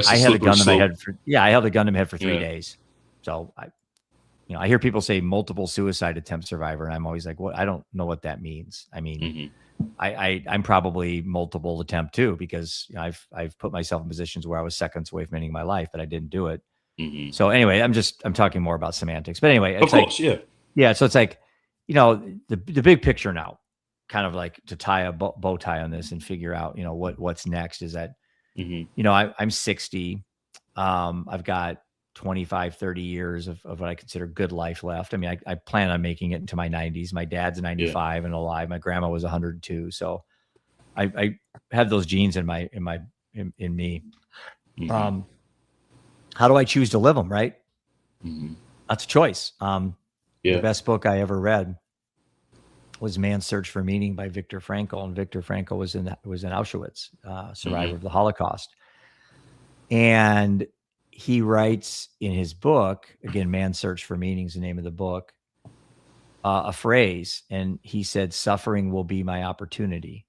I had a gun to my head I held a gun to my head for 3 days. So I hear people say multiple suicide attempt survivor, and I'm always like, what? I don't know what that means. I mean, I'm probably multiple attempt too, because I've put myself in positions where I was seconds away from ending my life, but I didn't do it. So anyway, I'm talking more about semantics, but anyway, it's so it's like, the big picture now, kind of like to tie a bow tie on this and figure out, what's next is that, I'm 60. I've got 25, 30 years of what I consider good life left. I mean, I plan on making it into my 90s. My dad's 95 and alive. My grandma was 102. So I have those genes in me. How do I choose to live them? Right. That's a choice. The best book I ever read was Man's Search for Meaning by Viktor Frankl. And Viktor Frankl was in Auschwitz, survivor of the Holocaust. And he writes in his book, again, Man's Search for Meaning is the name of the book, a phrase. And he said, suffering will be my opportunity.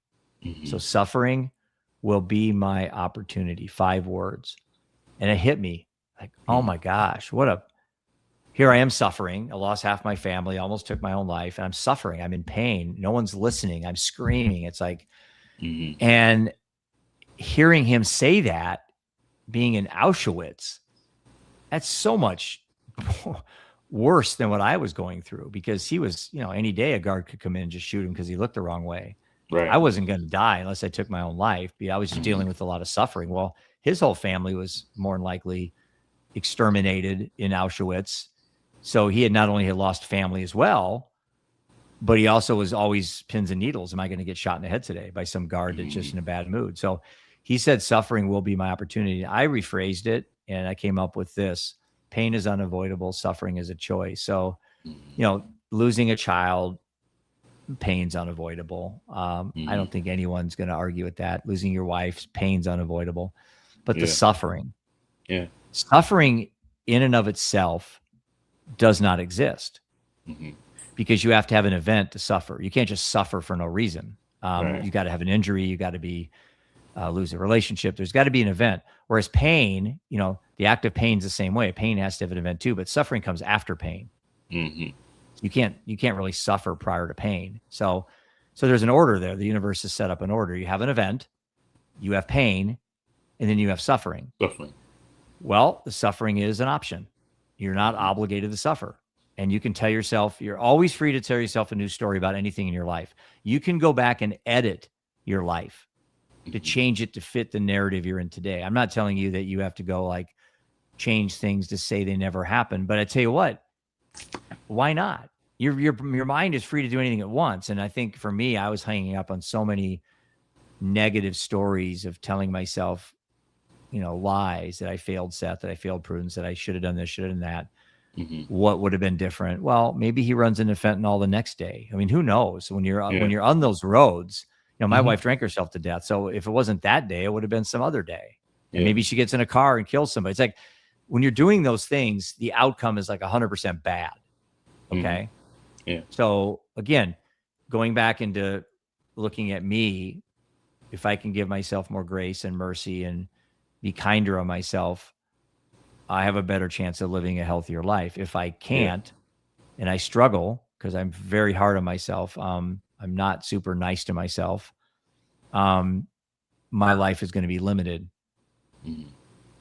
So suffering will be my opportunity, 5 words. And it hit me like, oh my gosh, here I am suffering. I lost half my family, almost took my own life, and I'm suffering. I'm in pain. No one's listening. I'm screaming. It's like, and hearing him say that, being in Auschwitz, that's so much worse than what I was going through, because he was, any day a guard could come in and just shoot him because he looked the wrong way. Right. I wasn't going to die unless I took my own life. I was just dealing with a lot of suffering. Well, his whole family was more than likely exterminated in Auschwitz. So he had not only lost family as well, but he also was always pins and needles. Am I going to get shot in the head today by some guard that's just in a bad mood? So he said, suffering will be my opportunity. I rephrased it and I came up with this: pain is unavoidable. Suffering is a choice. So, losing a child, pain's unavoidable. I don't think anyone's going to argue with that. Losing your wife, pain's unavoidable, but the suffering in and of itself does not exist, because you have to have an event to suffer. You can't just suffer for no reason. You got to have an injury. You got to be lose a relationship. There's got to be an event. Whereas pain, the act of pain is the same way. Pain has to have an event too, but suffering comes after pain. You can't really suffer prior to pain. So there's an order there. The universe is set up in order. You have an event, you have pain, and then you have suffering. Well, the suffering is an option. You're not obligated to suffer. And you can tell yourself, you're always free to tell yourself a new story about anything in your life. You can go back and edit your life to change it to fit the narrative you're in today. I'm not telling you that you have to go like change things to say they never happened, but I tell you what, why not? Your mind is free to do anything at once. And I think for me, I was hanging up on so many negative stories of telling myself, lies, that I failed Seth, that I failed Prudence, that I should have done this, should have done that. What would have been different? Well, maybe he runs into fentanyl the next day. I mean, who knows? When you're on those roads, my wife drank herself to death. So if it wasn't that day, it would have been some other day. And maybe she gets in a car and kills somebody. It's like, when you're doing those things, the outcome is like 100% bad. Okay. Yeah. So again, going back into looking at me, if I can give myself more grace and mercy and be kinder on myself, I have a better chance of living a healthier life. If I can't, and I struggle because I'm very hard on myself, I'm not super nice to myself, my life is going to be limited.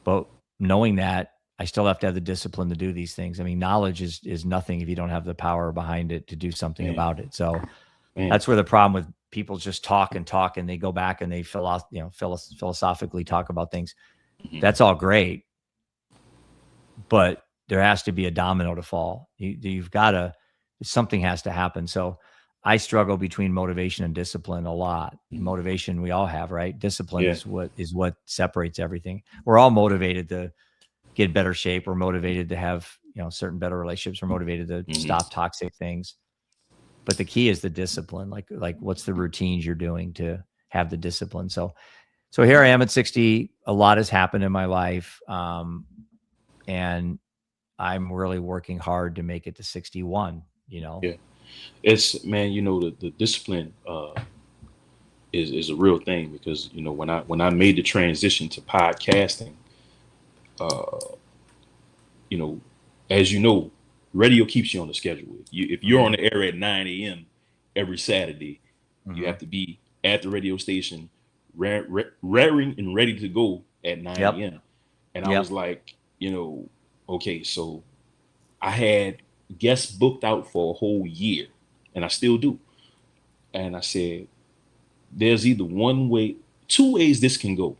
But knowing that, I still have to have the discipline to do these things. I mean, knowledge is nothing if you don't have the power behind it to do something about it. So that's where the problem with people just talk and they go back and they philosophically talk about things. That's all great, but there has to be a domino to fall. You've got to, something has to happen. So I struggle between motivation and discipline a lot. Motivation we all have, right? Discipline is what separates everything. We're all motivated to get in better shape. We're motivated to have, certain better relationships. We're motivated to stop toxic things. But the key is the discipline. Like what's the routines you're doing to have the discipline? So here I am at 60. A lot has happened in my life. And I'm really working hard to make it to 61, Yeah. It's, man, the discipline is a real thing, because, when I made the transition to podcasting, as radio keeps you on the schedule. If you're on the air at 9 a.m. every Saturday, you have to be at the radio station, raring and ready to go at 9 a.m. And I was like, okay, so I had guests booked out for a whole year, and I still do. And I said, there's either two ways this can go.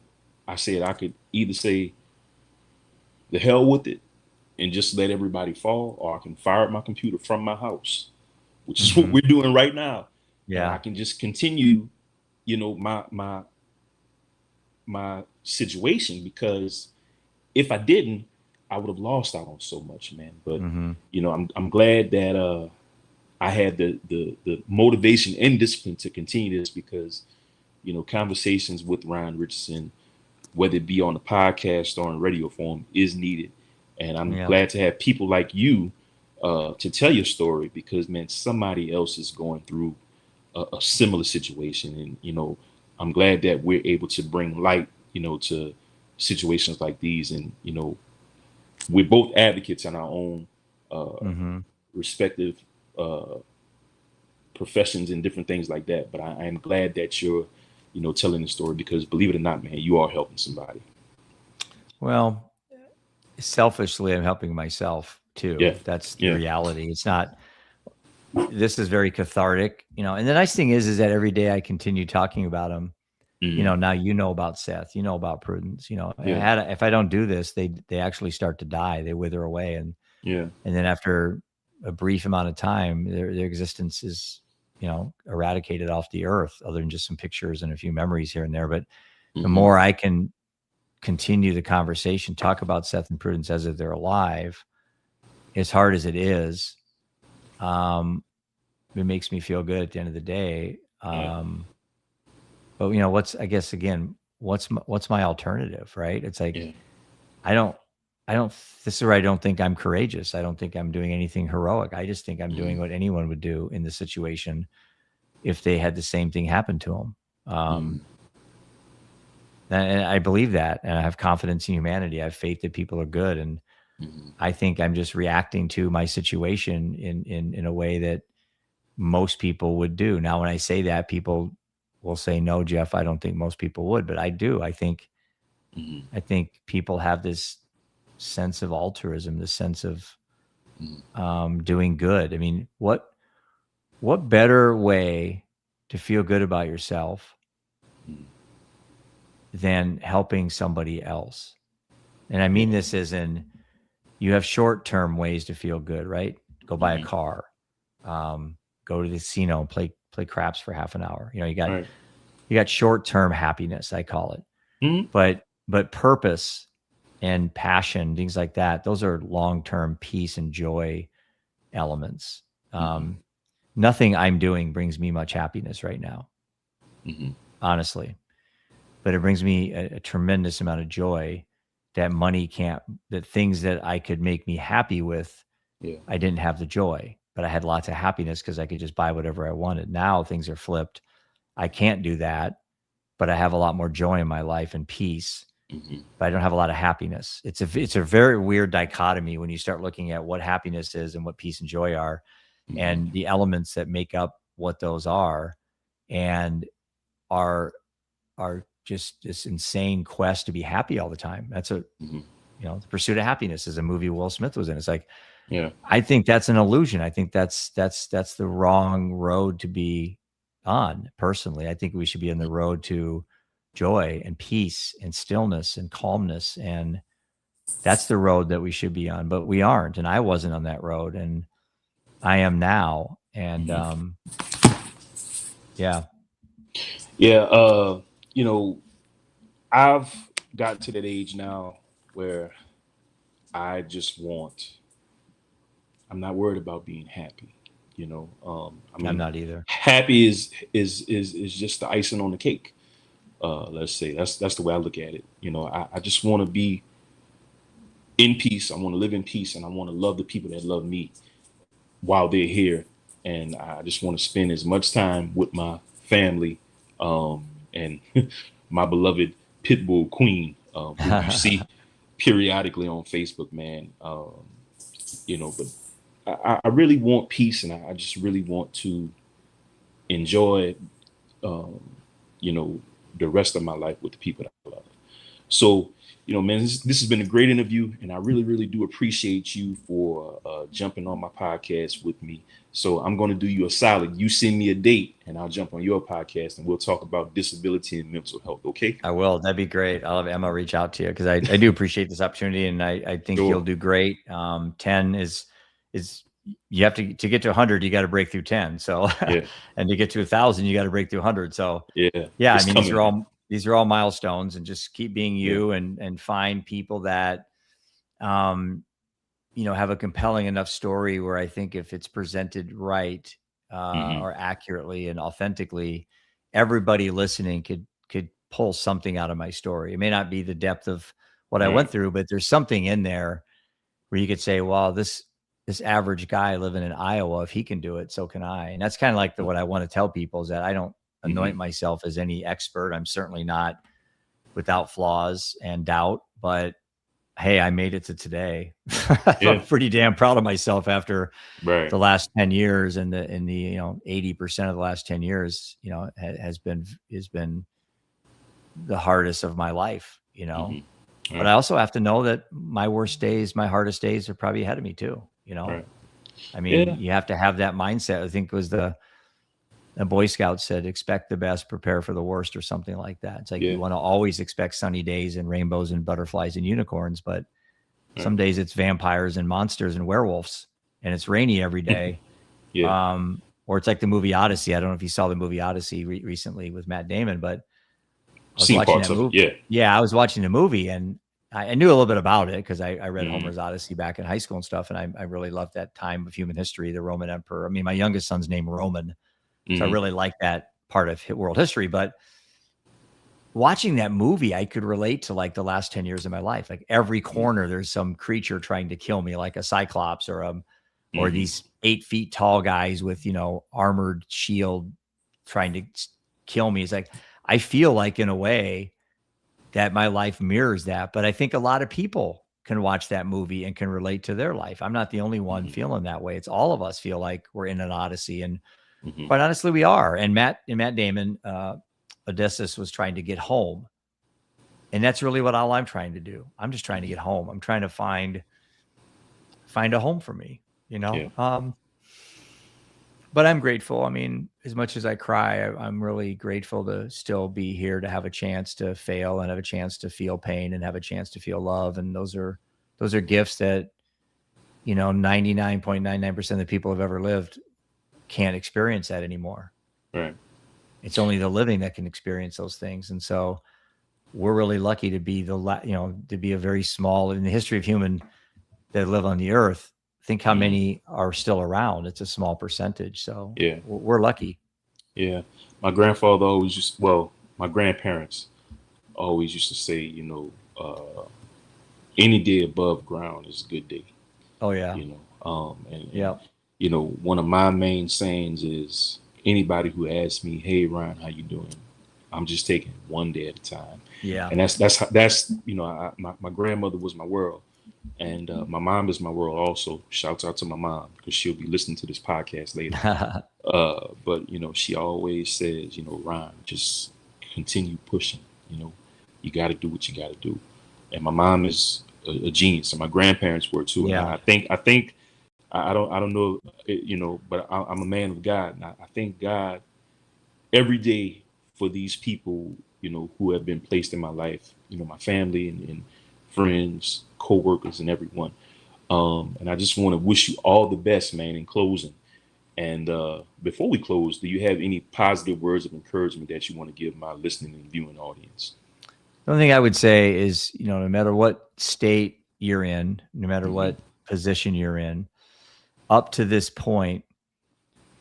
I said, I could either say, the hell with it, and just let everybody fall, or I can fire up my computer from my house, which is what we're doing right now. Yeah. And I can just continue, my situation, because if I didn't, I would have lost out on so much, man. But I'm glad that I had the motivation and discipline to continue this, because conversations with Ron Richardson, whether it be on the podcast or in radio form, is needed. And I'm glad to have people like you to tell your story, because, man, somebody else is going through a similar situation. And, I'm glad that we're able to bring light, to situations like these. And, we're both advocates in our own respective professions and different things like that. But I am glad that you're, telling the story, because, believe it or not, man, you are helping somebody. Well, selfishly, I'm helping myself too. Yeah. That's the reality. It's not, this is very cathartic, and the nice thing is that every day I continue talking about them. Now about Seth, about Prudence, if I don't do this, they actually start to die. They wither away. And then after a brief amount of time, their existence is, eradicated off the earth, other than just some pictures and a few memories here and there. But the more I can continue the conversation, talk about Seth and Prudence as if they're alive, as hard as it is, it makes me feel good at the end of the day. But what's my alternative, right? It's like, this is where I don't think I'm courageous. I don't think I'm doing anything heroic. I just think I'm doing what anyone would do in the situation if they had the same thing happen to them. And I believe that, and I have confidence in humanity. I have faith that people are good. And I think I'm just reacting to my situation in a way that most people would do. Now, when I say that, people will say, no, Jeff, I don't think most people would, but I do. I think people have this sense of altruism, this sense of doing good. I mean, what better way to feel good about yourself than helping somebody else? And I mean this as in, you have short-term ways to feel good, right? Go buy a car, go to the casino, play craps for half an hour. You got short-term happiness, I call it. But purpose and passion, things like that, those are long-term peace and joy elements. Nothing I'm doing brings me much happiness right now, honestly, but it brings me a tremendous amount of joy that money can't, that things that I could make me happy with, I didn't have the joy, but I had lots of happiness because I could just buy whatever I wanted. Now things are flipped. I can't do that, but I have a lot more joy in my life and peace, but I don't have a lot of happiness. It's a very weird dichotomy when you start looking at what happiness is and what peace and joy are, and the elements that make up what those are, and are just this insane quest to be happy all the time. That's a, The Pursuit of Happiness is a movie Will Smith was in. It's like, I think that's an illusion. I think that's the wrong road to be on. Personally, I think we should be on the road to joy and peace and stillness and calmness, and that's the road that we should be on. But we aren't, and I wasn't on that road, and I am now. And I've gotten to that age now where I just I'm not worried about being happy. I'm not either. Happy is just the icing on the cake. Let's say that's the way I look at it. I just want to be in peace. I want to live in peace, and I want to love the people that love me while they're here. And I just want to spend as much time with my family, and my beloved Pitbull Queen, who you see periodically on Facebook, man. But I really want peace, and I just really want to enjoy, the rest of my life with the people that I love. So, man, this has been a great interview, and I really, really do appreciate you for jumping on my podcast with me. So I'm going to do you a solid. You send me a date, and I'll jump on your podcast, and we'll talk about disability and mental health. Okay? I will. That'd be great. I'll have Emma reach out to you because I do appreciate this opportunity, and I think you'll do great. 10 is you have to get to 100, you got to break through 10. So, and to get to 1,000, you got to break through 100. So, I mean, these are all milestones, and just keep being you, and find people that, have a compelling enough story where I think if it's presented right, or accurately and authentically, everybody listening could pull something out of my story. It may not be the depth of what I went through, but there's something in there where you could say, well, this average guy living in Iowa, if he can do it, so can I. And that's kind of like what I want to tell people, is that I don't anoint myself as any expert. I'm certainly not without flaws and doubt, but hey, I made it to today. I'm pretty damn proud of myself after the last 10 years, and the 80% of the last 10 years, has been the hardest of my life, but I also have to know that my worst days, my hardest days are probably ahead of me too. I mean, you have to have that mindset. I think it was the Boy Scout said, expect the best, prepare for the worst, or something like that. It's like, you want to always expect sunny days and rainbows and butterflies and unicorns, but some days it's vampires and monsters and werewolves, and it's rainy every day. Or it's like the movie Odyssey. I don't know if you saw the movie Odyssey recently with Matt Damon, but I was watching that movie. I was watching the movie, and I knew a little bit about it because I read Homer's Odyssey back in high school and stuff. And I really loved that time of human history, the Roman Emperor. I mean, my youngest son's named Roman. So I really like that part of world history. But watching that movie, I could relate to like the last 10 years of my life. Like every corner, there's some creature trying to kill me, like a cyclops or these 8 feet tall guys with, armored shield trying to kill me. It's like, I feel like in a way that my life mirrors that, but I think a lot of people can watch that movie and can relate to their life. I'm not the only one feeling that way. It's all of us feel like we're in an Odyssey, and quite honestly, we are. And Matt Damon, Odysseus was trying to get home, and that's really what all I'm trying to do. I'm just trying to get home. I'm trying to find a home for me, but I'm grateful. I mean, as much as I cry, I'm really grateful to still be here, to have a chance to fail and have a chance to feel pain and have a chance to feel love. And those are gifts that, 99.99% of the people who've ever lived can't experience that anymore. Right. It's only the living that can experience those things. And so we're really lucky to be to be a very small, in the history of human that live on the earth. Think how many are still around. It's a small percentage. So we're lucky. Yeah. My grandfather always my grandparents always used to say, any day above ground is a good day. Oh yeah. And one of my main sayings is anybody who asks me, "Hey Ron, how you doing?" I'm just taking one day at a time. Yeah. And my grandmother was my world, and my mom is my world also. Shouts out to my mom because she'll be listening to this podcast later. But she always says, Ron, just continue pushing. You got to do what you got to do. And my mom is a genius, and my grandparents were too. Yeah. And I don't know, but I'm a man of God, and I thank God every day for these people, who have been placed in my life. My family and friends, co-workers, and everyone. And I just want to wish you all the best, man, in closing. And before we close, do you have any positive words of encouragement that you want to give my listening and viewing audience? The only thing I would say is, no matter what state you're in, no matter what position you're in, up to this point,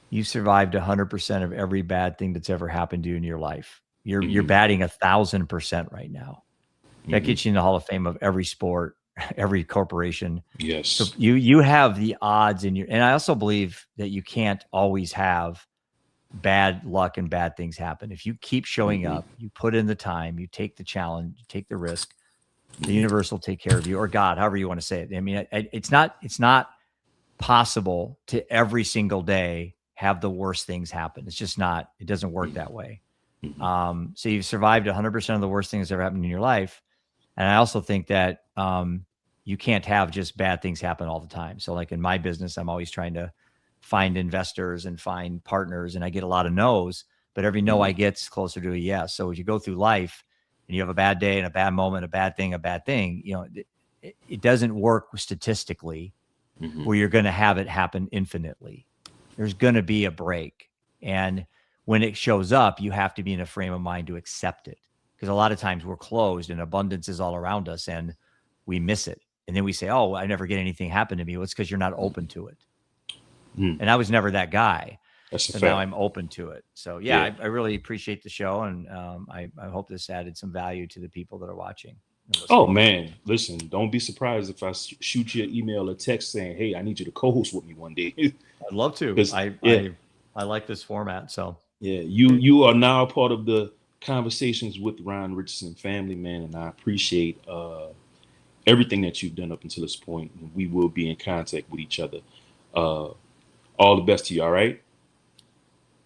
you survived 100% of every bad thing that's ever happened to you in your life. You're batting 1,000% right now. That gets you in the Hall of Fame of every sport, every corporation. Yes. So you have the odds in your, and I also believe that you can't always have bad luck and bad things happen. If you keep showing up, you put in the time, you take the challenge, you take the risk, the universe will take care of you, or God, however you want to say it. I mean, it's not possible to every single day have the worst things happen. It's just not, it doesn't work that way. So you've survived 100% of the worst things that ever happened in your life. And I also think that you can't have just bad things happen all the time. So like in my business, I'm always trying to find investors and find partners, and I get a lot of no's, but every no I get is closer to a yes. So as you go through life and you have a bad day and a bad moment, a bad thing, it doesn't work statistically where you're going to have it happen infinitely. There's going to be a break. And when it shows up, you have to be in a frame of mind to accept it. Because a lot of times we're closed and abundance is all around us and we miss it. And then we say, oh, I never get anything happen to me. Well, it's because you're not open to it. And I was never that guy. That's a fact. Now I'm open to it. So yeah. I really appreciate the show. And I hope this added some value to the people that are watching. Oh man, listen, don't be surprised if I shoot you an email or text saying, hey, I need you to co-host with me one day. I'd love to. I like this format. So yeah, you are now part of the Conversations with Ron Richardson family, man, and I appreciate everything that you've done up until this point. We will be in contact with each other. All the best to you. All right.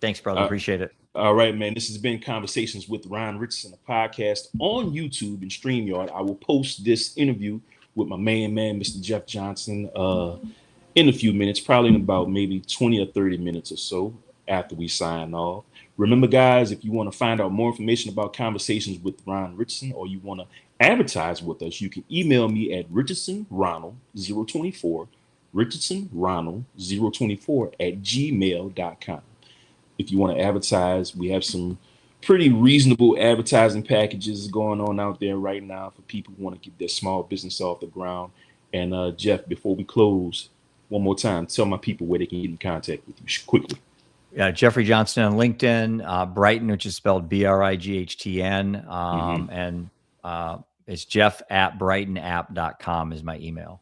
Thanks, brother. Appreciate it. All right, man. This has been Conversations with Ron Richardson, a podcast on YouTube and StreamYard. I will post this interview with my main man, Mr. Jeff Johnston, in a few minutes, probably in about maybe 20 or 30 minutes or so after we sign off. Remember, guys, if you want to find out more information about Conversations with Ron Richardson, or you want to advertise with us, you can email me at richardsonronald024, richardsonronald024@gmail.com. If you want to advertise, we have some pretty reasonable advertising packages going on out there right now for people who want to get their small business off the ground. And Jeff, before we close, one more time, tell my people where they can get in contact with you quickly. Jeffrey Johnston on LinkedIn, Brightn, which is spelled BRIGHTN. And it's jeff@brightnapp.com is my email.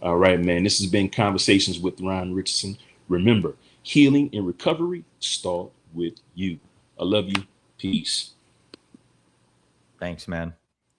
All right, man. This has been Conversations with Ron Richardson. Remember, healing and recovery start with you. I love you. Peace. Thanks, man.